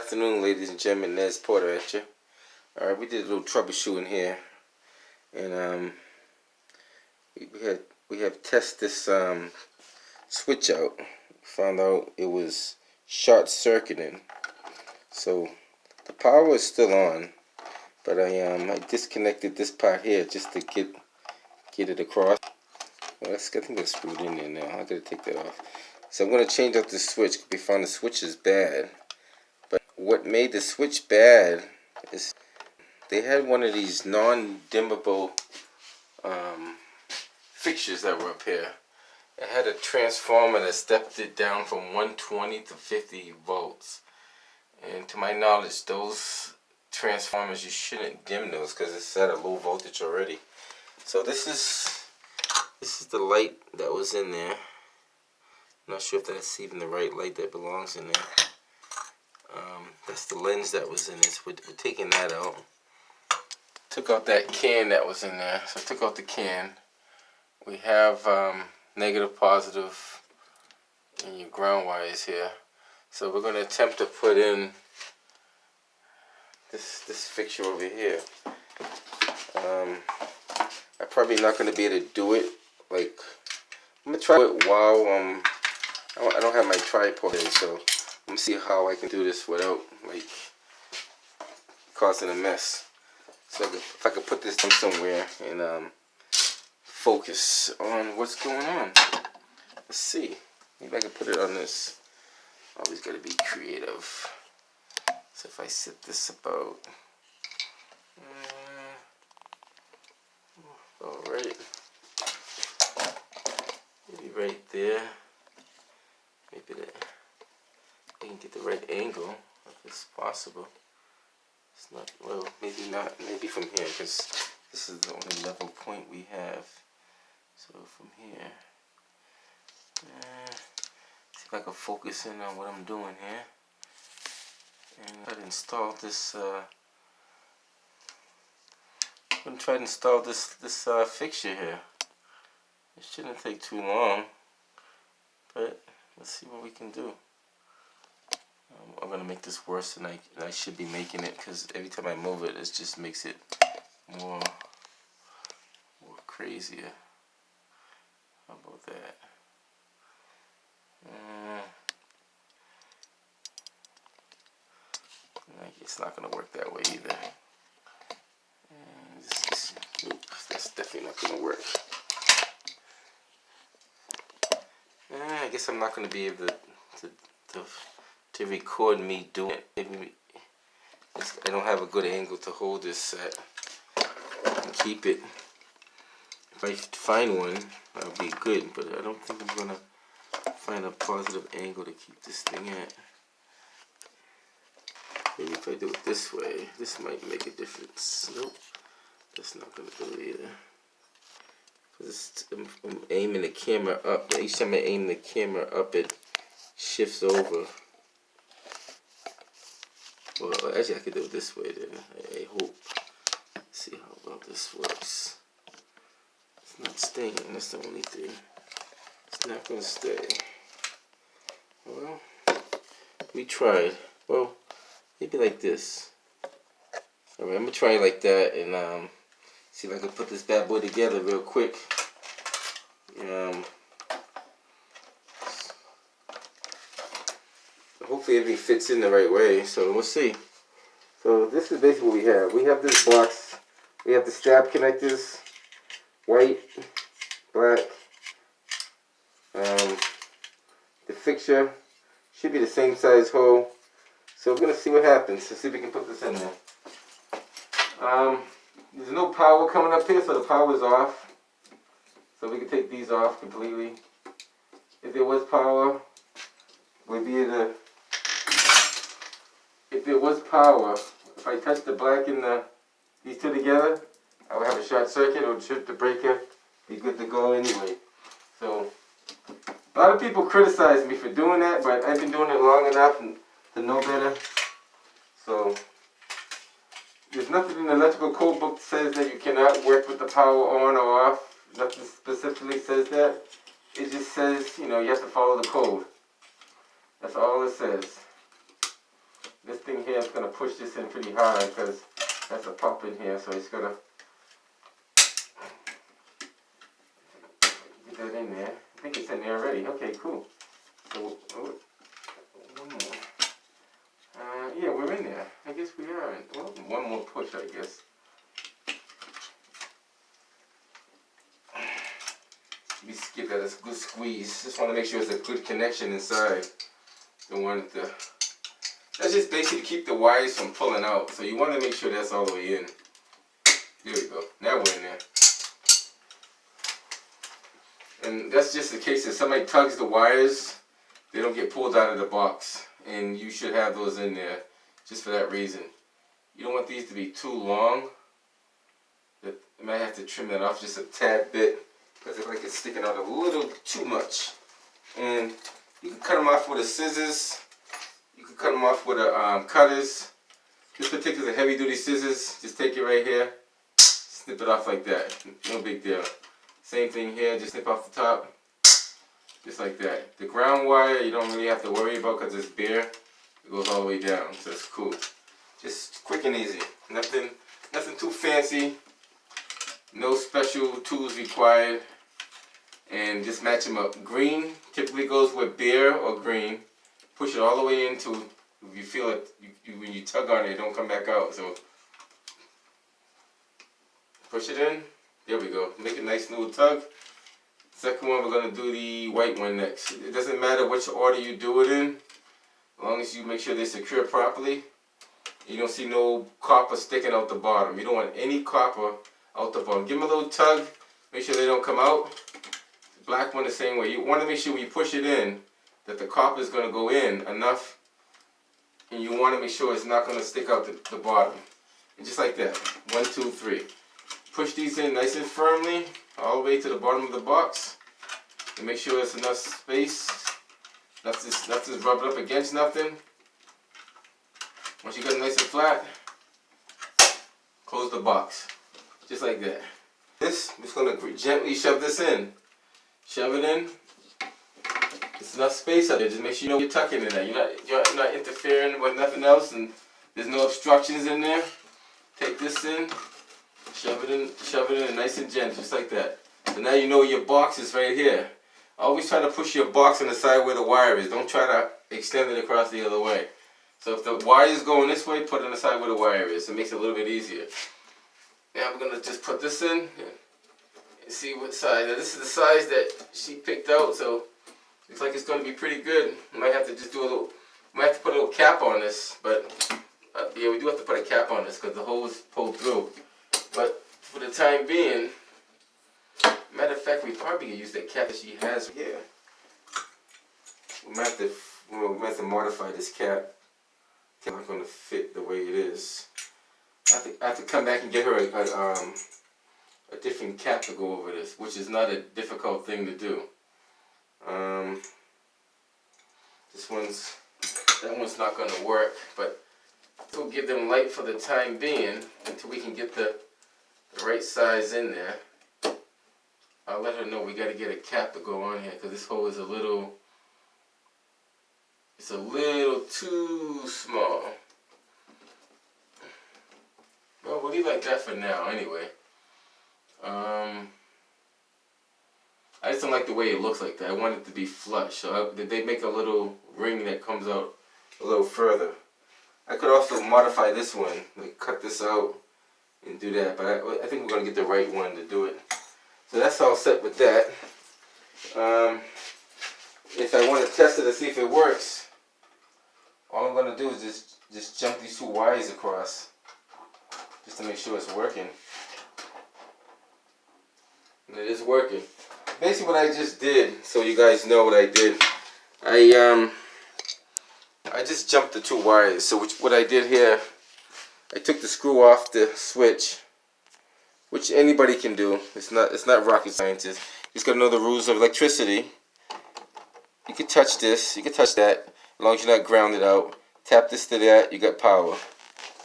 afternoon, ladies and gentlemen. Nez Porter at you. Alright, we did a little troubleshooting here, and we have tested this switch out. Found out it was short circuiting. So the power is still on, but I disconnected this part here just to get it across. Well, I think that's screwed in there now. I gotta take that off. So I'm gonna change out the switch. We found the switch is bad. But what made the switch bad is they had one of these non-dimmable fixtures that were up here. It had a transformer that stepped it down from 120 to 50 volts. And to my knowledge, those transformers, you shouldn't dim those because it's at a low voltage already. So this is the light that was in there. I'm not sure if that's even the right light that belongs in there. That's the lens that was in it. We're taking that out. Took out that can that was in there. So I took out the can. We have negative, positive in your ground wires here. So we're going to attempt to put in this fixture over here. I'm probably not going to be able to do it. Like, I'm going to try it while I don't have my tripod in, so I'm going to see how I can do this without like causing a mess. So if I could put this down somewhere and focus on what's going on. Let's see. Maybe I can put it on this. Always got to be creative. So if I set this about, alright, maybe right there. Maybe that I can get the right angle if it's possible. It's not, well, maybe not. Maybe from here, because this is the only level point we have. So from here, see if I can focus in on what I'm doing here. And I'm going to install this. I'm going to try to install this fixture here. It shouldn't take too long, but let's see what we can do. I'm going to make this worse than I should be making it, because every time I move it, it just makes it more crazier. How about that? It's not going to work that way either. Nope, that's definitely not going to work. I guess I'm not going to be able to record me doing it. Maybe I don't have a good angle to hold this set and keep it. If I find one, that'll be good, but I don't think I'm going to find a positive angle to keep this thing at. Maybe if I do it this way, this might make a difference. Nope, that's not going to do it either. Because I'm aiming the camera up. Each time I aim the camera up, it shifts over. Well, actually I could do it this way then. I hope. Let's see how well this works. It's not staying, that's the only thing. It's not going to stay. Well, we tried. Well, maybe like this. Alright, I'm going to try it like that and see if I can put this bad boy together real quick. Hopefully everything fits in the right way, so we'll see. So this is basically what we have. We have this box. We have the strap connectors, white, black. The fixture should be the same size hole. So we're going to see what happens. Let's see if we can put this in there. There's no power coming up here, so the power is off. So we can take these off completely. If there was power, we'd be able to. If there was power, if I touch the black and these two together, I would have a short circuit. It would trip the breaker. Be good to go anyway. So a lot of people criticize me for doing that, but I've been doing it long enough to know better. So there's nothing in the electrical code book that says that you cannot work with the power on or off. Nothing specifically says that. It just says, you know, you have to follow the code. That's all it says. this thing here is going to push this in pretty hard because that's a pump in here, so it's going to get that in there. I think it's in there already. Okay, cool. So, one more. Yeah, we're in there. I guess we are. Well, one more push, I guess. We skip that. It's a good squeeze. Just want to make sure it's a good connection inside. Don't want it to. That's just basically to keep the wires from pulling out. So you want to make sure that's all the way in. There we go. Now we're in there. And that's just in case if somebody tugs the wires, they don't get pulled out of the box. And you should have those in there just for that reason. You don't want these to be too long. You might have to trim that off just a tad bit because it's like it's sticking out a little too much. And you can cut them off with the scissors. You can cut them off with the cutters. This particular heavy duty scissors, just take it right here, snip it off like that. No big deal. Same thing here, just snip off the top, just like that. The ground wire you don't really have to worry about because it's bare. It goes all the way down, so it's cool. Just quick and easy. Nothing too fancy. No special tools required. And just match them up. Green typically goes with bare or green. Push it all the way into, if you feel it, when you tug on it, it don't come back out. So push it in. There we go. Make a nice little tug. Second one, we're going to do the white one next. It doesn't matter which order you do it in, as long as you make sure they're secure properly. You don't see no copper sticking out the bottom. You don't want any copper out the bottom. Give them a little tug. Make sure they don't come out. The black one the same way. You want to make sure when you push it in that the copper is going to go in enough, and you want to make sure it's not going to stick out the bottom. And just like that. 1, 2, 3. Push these in nice and firmly all the way to the bottom of the box. And make sure there's enough space. Nothing's rubbing up against nothing. Once you got it nice and flat, close the box. Just like that. I'm just going to gently shove this in. Shove it in. There's enough space out there. Just make sure you know you're tucking in there. You're not interfering with nothing else, and there's no obstructions in there. Take this in. Shove it in nice and gentle, just like that. So now you know your box is right here. Always try to push your box on the side where the wire is. Don't try to extend it across the other way. So if the wire is going this way, put it on the side where the wire is. It makes it a little bit easier. Now I'm going to just put this in and see what size. Now this is the size that she picked out, so looks like it's going to be pretty good. Might have to just do a little, might have to put a little cap on this, but yeah, we do have to put a cap on this because the hole is pulled through. But for the time being, matter of fact, we probably can use that cap that she has here. We might have to modify this cap. It's not going to fit the way it is. I have to come back and get her a different cap to go over this, which is not a difficult thing to do. That one's not going to work, but we'll give them light for the time being until we can get the right size in there. I'll let her know we got to get a cap to go on here because this hole is a little too small. Well, we'll leave like that for now anyway. I just don't like the way it looks like that. I want it to be flush. So they make a little ring that comes out a little further. I could also modify this one, like cut this out and do that, but I think we're going to get the right one to do it. So that's all set with that. If I want to test it to see if it works, all I'm going to do is just jump these two wires across just to make sure it's working. And it is working. Basically what I just did, so you guys know what I did, I just jumped the two wires. So what I did here, I took the screw off the switch, which anybody can do. It's not rocket science. You just gotta know the rules of electricity. You can touch this, you can touch that, as long as you're not grounded out. Tap this to that, you got power.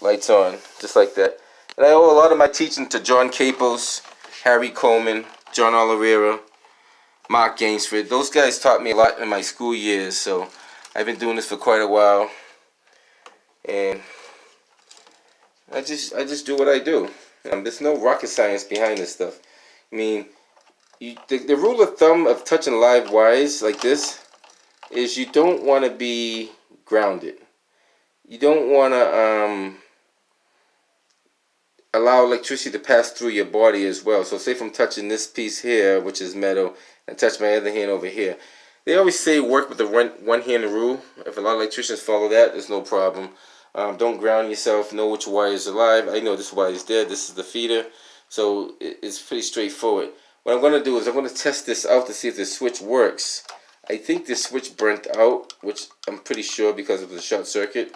Lights on, just like that. And I owe a lot of my teaching to John Capos, Harry Coleman, John Oliveira, Mark Gainsford. Those guys taught me a lot in my school years, so I've been doing this for quite a while. and I just do what I do. There's no rocket science behind this stuff. I mean, the rule of thumb of touching live wires like this is you don't want to be grounded. You don't want to allow electricity to pass through your body as well. So say if I'm touching this piece here, which is metal, and touch my other hand over here. They always say work with the one hand rule. If a lot of electricians follow that, there's no problem. Don't ground yourself. Know which wire is alive. I know this wire is dead. This is the feeder. So it's pretty straightforward. What I'm going to do is I'm going to test this out to see if the switch works. I think the switch burnt out, which I'm pretty sure because of the short circuit.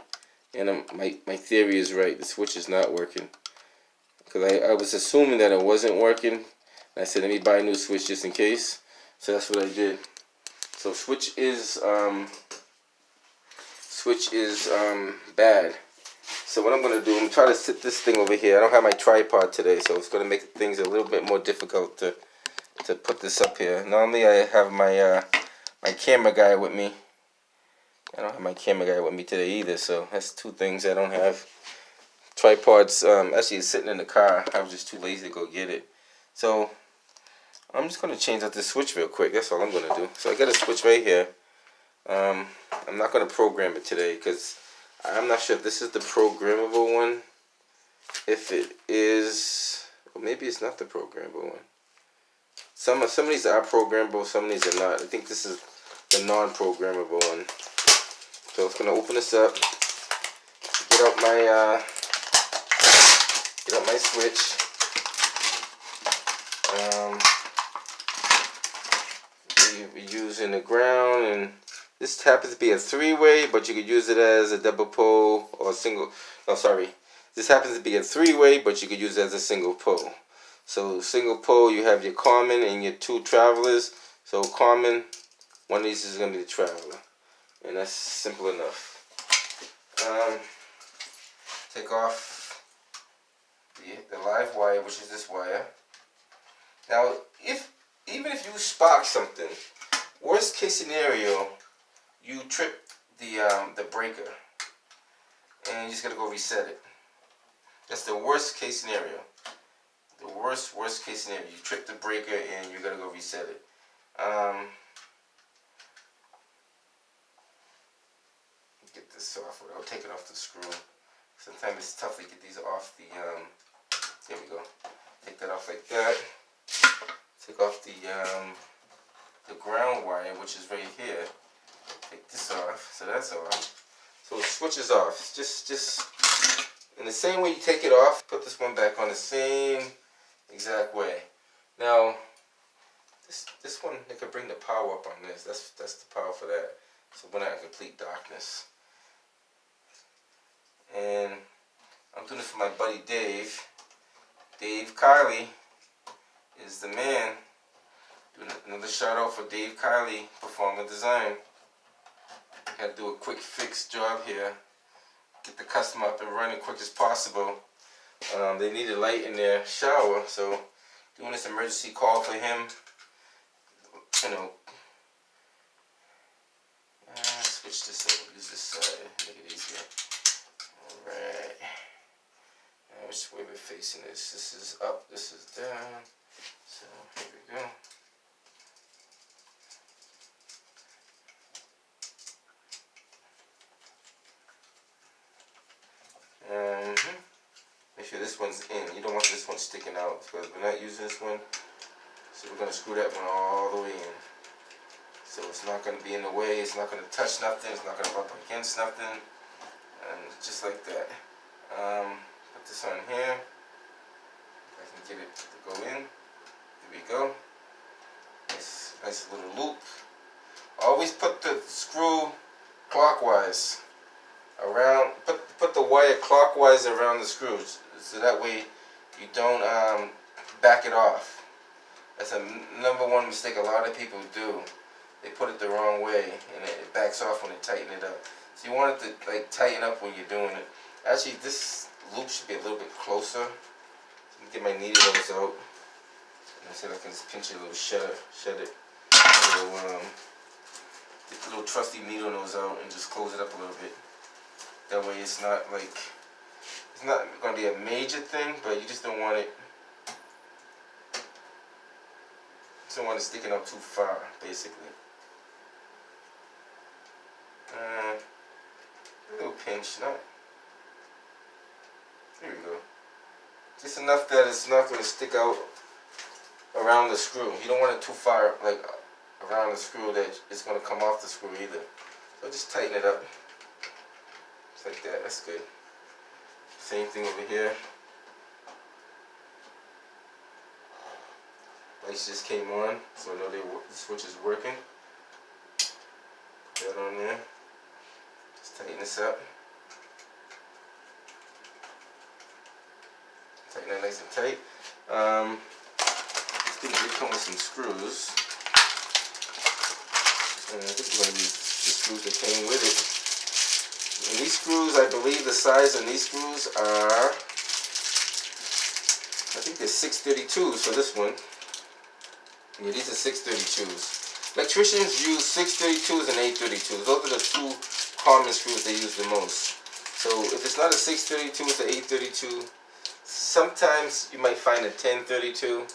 And my theory is right. The switch is not working. Because I was assuming that it wasn't working. And I said, let me buy a new switch just in case. So that's what I did. So switch is bad. So what I'm going to do, I'm going to try to sit this thing over here. I don't have my tripod today, so it's going to make things a little bit more difficult to put this up here. Normally I have my my camera guy with me. I don't have my camera guy with me today either, so that's two things I don't have. Tripods, actually it's sitting in the car. I was just too lazy to go get it. So I'm just going to change out this switch real quick. That's all I'm going to do. So I got a switch right here. I'm not going to program it today because I'm not sure if this is the programmable one. If it is, well, maybe it's not the programmable one. Some of these are programmable, some of these are not. I think this is the non-programmable one. So I'm going to open this up. Get out my switch. We're using the ground, and this happens to be a three-way, but you could use it as a double pole or a single. Oh, sorry. This happens to be a three-way, but you could use it as a single pole. So single pole, you have your common and your two travelers. So common, one of these is going to be the traveler, and that's simple enough. Take off the live wire, which is this wire. Now, even if you spark something, worst case scenario, you trip the breaker, and you just gotta go reset it. That's the worst case scenario. The worst case scenario. You trip the breaker and you gotta go reset it. Get this off without taking off the screw. Sometimes it's tough to get these off the. There we go. Take that off like that. Take off the ground wire, which is right here. Take this off, so that's off. So the switch is off. Just in the same way you take it off, put this one back on the same exact way. Now, this one, it could bring the power up on this. That's the power for that. So we're not in complete darkness. And I'm doing this for my buddy Dave. Dave Kiley is the man. Doing another shout out for Dave Kiley, Performer Design. Had to do a quick fix job here. Get the customer up and running quick as possible. They needed light in their shower, so doing this emergency call for him. You know, switch this over. Use this side. Make it easier. All right. Which way we're facing this? This is up. This is down. So here we go. Make sure this one's in. You don't want this one sticking out because we're not using this one. So we're going to screw that one all the way in. So it's not going to be in the way. It's not going to touch nothing. It's not going to rub against nothing. And just like that. Put this on here. If I can get it to go in. There we go. Nice little loop. Always put the screw clockwise around. Put the wire clockwise around the screws, so that way you don't back it off. That's a number one mistake a lot of people do. They put it the wrong way and it backs off when they tighten it up. So you want it to like tighten up when you're doing it. Actually, this loop should be a little bit closer. Let me get my needle nose out. And I said I can just pinch it a little, shut it. Get the little trusty needle nose out and just close it up a little bit. That way it's not going to be a major thing, but you just don't want it. Don't want it sticking up too far, basically. A little pinch, not. Here we go. Just enough that it's not going to stick out around the screw. You don't want it too far, like around the screw that it's going to come off the screw either. So just tighten it up. Just like that. That's good. Same thing over here. Lights just came on, so I know the switch is working. Put that on there. Just tighten this up. Tighten that nice and tight. These things did come with some screws. And I think we're going to use the screws that came with it. And these screws, I believe the size on these screws are, I think they're 632s for this one. Yeah, these are 632s. Electricians use 632s and 832s. Those are the two common screws they use the most. So if it's not a 632, it's an 832. Sometimes you might find a 1032,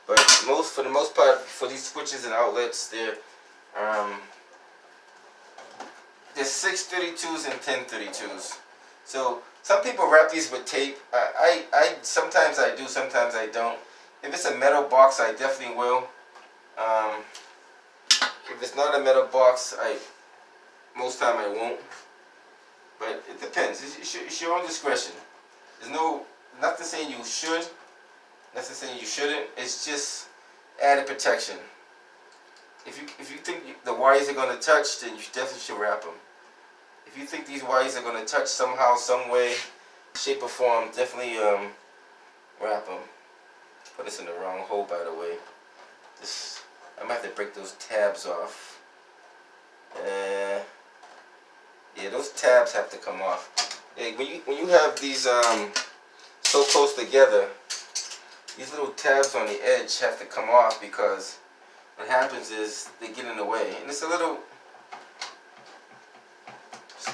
but for the most part, for these switches and outlets, they're 632s and 1032s. So some people wrap these with tape. I sometimes I do, sometimes I don't. If it's a metal box, I definitely will. If it's not a metal box, most time I won't. But it depends. It's your own discretion. There's nothing saying you should, nothing saying you shouldn't. It's just added protection. If you think the wires are going to touch, then you definitely should wrap them. If you think these wires are going to touch somehow, some way, shape or form, definitely wrap them. Put this in the wrong hole, by the way. I'm going to have to break those tabs off. Yeah, those tabs have to come off. Yeah, when you have these so close together, these little tabs on the edge have to come off, because what happens is they get in the way. And it's a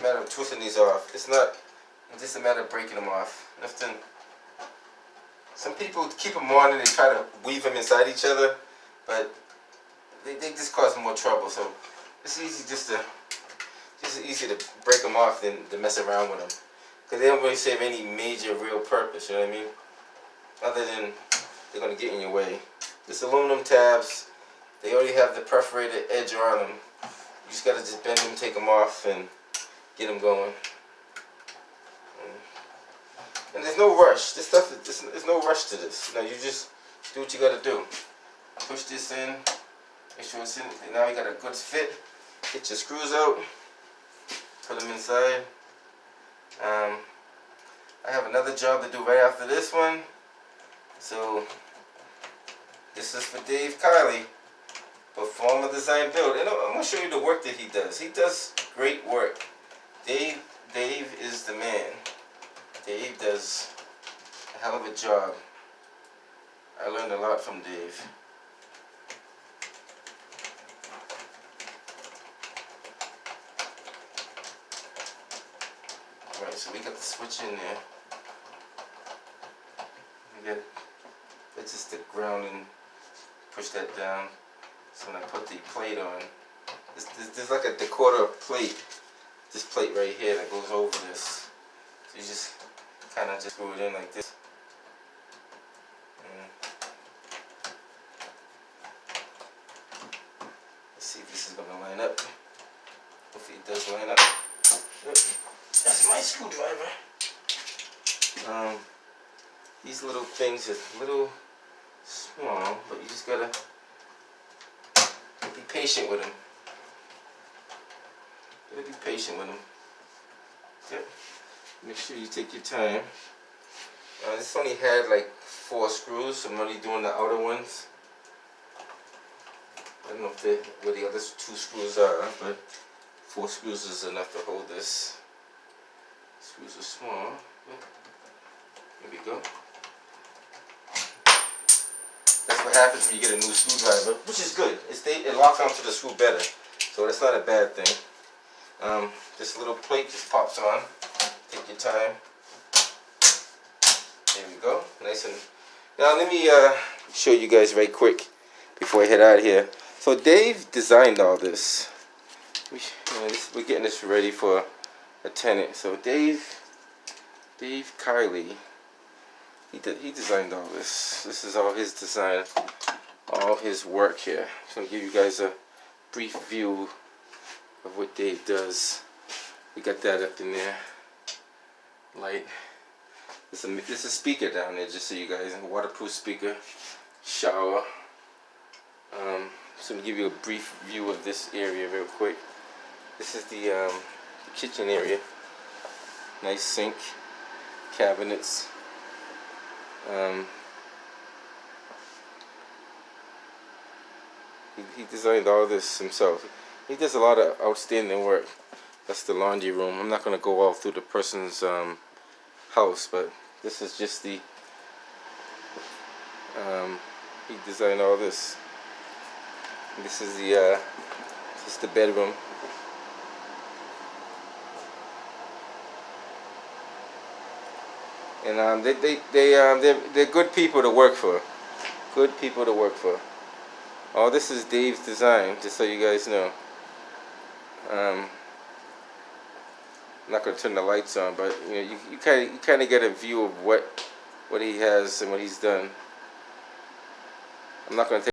matter of twisting these off. It's just a matter of breaking them off. Nothing. Some people keep them on and they try to weave them inside each other, but they just cause more trouble. So it's easy to break them off than to mess around with them, because they don't really serve any major real purpose. You know what I mean? Other than they're gonna get in your way. This aluminum tabs, they already have the perforated edge on them. You just gotta just bend them, take them off, and get them going. And there's no rush. There's no rush to this. You just do what you gotta do. Push this in, make sure it's in. And now you got a good fit. Get your screws out, put them inside. I have another job to do right after this one. So this is for Dave Kiley, Performer Design Build. And I'm gonna show you the work that he does. He does great work. Dave is the man. Dave does a hell of a job. I learned a lot from Dave. Alright, so we got the switch in there. That's just the ground, and push that down. So when I put the plate on, there's like a decoder plate. This plate right here that goes over this. So you just kind of just screw it in like this. Let's see if this is going to line up. Hopefully it does line up. Yep. That's my screwdriver. These little things are a little small, but you just gotta be patient with them. Gotta be patient with them. Yep. Make sure you take your time. This only had like 4 screws, so I'm only doing the outer ones. I don't know where the other 2 screws are, but 4 screws is enough to hold this. Screws are small. There we go. That's what happens when you get a new screwdriver, which is good. It locks onto the screw better, so that's not a bad thing. This little plate just pops on. your time. There we go. Nice and. Now let me show you guys right quick before I head out of here. So Dave designed all this. We're getting this ready for a tenant. So Dave Kiley, he designed all this. This is all his design, all his work here. So I'll give you guys a brief view of what Dave does. We got that up in there. Light. There's a speaker down there, just so you guys, a waterproof speaker, shower. So I'm gonna give you a brief view of this area real quick. This is the kitchen area. Nice sink, cabinets. He designed all this himself. He does a lot of outstanding work. That's the laundry room. I'm not gonna go all through the person's house, but this is just the he designed all this. This is the bedroom. And they're good people to work for. Good people to work for. All this is Dave's design, just so you guys know. I'm not gonna turn the lights on, but you know, you kind of get a view of what he has and what he's done. I'm not gonna take